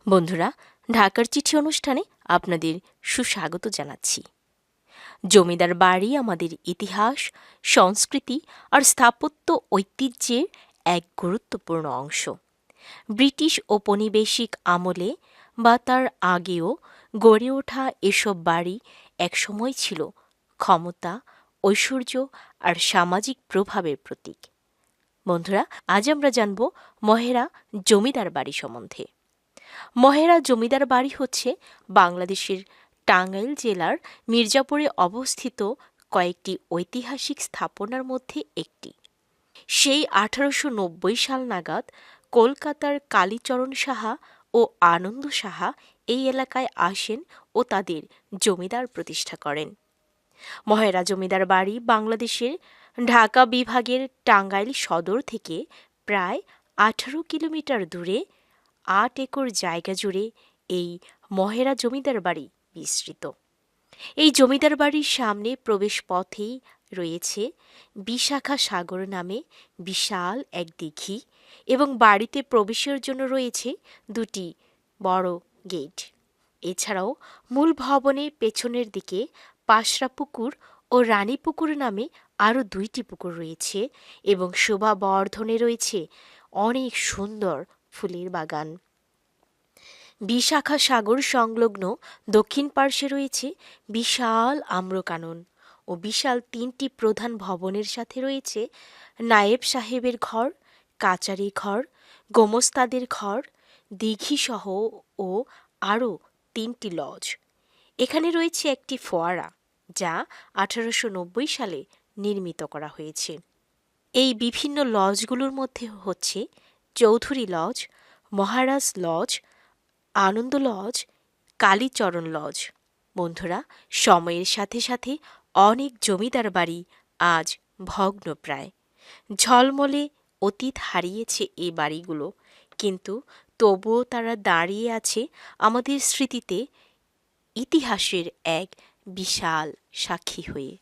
বন্ধুরা, ঢাকার চিঠি অনুষ্ঠানে আপনাদের সুস্বাগত জানাচ্ছি। জমিদার বাড়ি আমাদের ইতিহাস, সংস্কৃতি আর স্থাপত্য ঐতিহ্যের এক গুরুত্বপূর্ণ অংশ। ব্রিটিশ ঔপনিবেশিক আমলে বা তার আগেও গড়ে ওঠা এসব বাড়ি একসময় ছিল ক্ষমতা, ঐশ্বর্য আর সামাজিক প্রভাবের প্রতীক। বন্ধুরা, আজ আমরা জানব মহেরা জমিদার বাড়ি সম্বন্ধে। মহেরা জমিদার বাড়ি হচ্ছে বাংলাদেশের টাঙ্গাইল জেলার মির্জাপুরে অবস্থিত কয়েকটি ঐতিহাসিক স্থাপনার মধ্যে একটি। সেই 1890 সাল নাগাদ কলকাতার কালীচরণ সাহা ও আনন্দ সাহা এই এলাকায় আসেন ও তাদের জমিদার প্রতিষ্ঠা করেন। মহেরা জমিদার বাড়ি বাংলাদেশের ঢাকা বিভাগের টাঙ্গাইল সদর থেকে প্রায় 18 কিলোমিটার দূরে 8 একর জায়গা জুড়ে এই মহেরা জমিদার বাড়ি বিস্তৃত। এই জমিদার বাড়ির সামনে প্রবেশ পথেই রয়েছে বিশাখা সাগর নামে বিশাল এক দিঘি এবং বাড়িতে প্রবেশের জন্য রয়েছে দুটি বড় গেট। এছাড়াও মূল ভবনের পেছনের দিকে পাশরা পুকুর ও রানী পুকুর নামে আরও 2টি পুকুর রয়েছে এবং শোভা বর্ধনে রয়েছে অনেক সুন্দর ফুলের বাগান। বিশাখা সাগর সংলগ্ন দক্ষিণ পার্শ্বে রয়েছে বিশাল আম্রকানন ও বিশাল 3টি প্রধান ভবনের সাথে রয়েছে নায়েব সাহেবের ঘর, কাচারি ঘর, গোমস্তাদের ঘর, দিঘিসহ ও আরও 3টি লজ। এখানে রয়েছে একটি ফোয়ারা যা 1890 সালে নির্মিত করা হয়েছে। এই বিভিন্ন লজগুলোর মধ্যে হচ্ছে চৌধুরী লজ, মহারাজ লজ, আনন্দ লজ, কালীচরণ লজ। বন্ধুরা, সময়ের সাথে সাথে অনেক জমিদার বাড়ি আজ ভগ্নপ্রায়। ঝলমলে অতীত হারিয়েছে এই বাড়িগুলো, কিন্তু তবুও তারা দাঁড়িয়ে আছে আমাদের স্মৃতিতে ইতিহাসের এক বিশাল সাক্ষী হয়ে।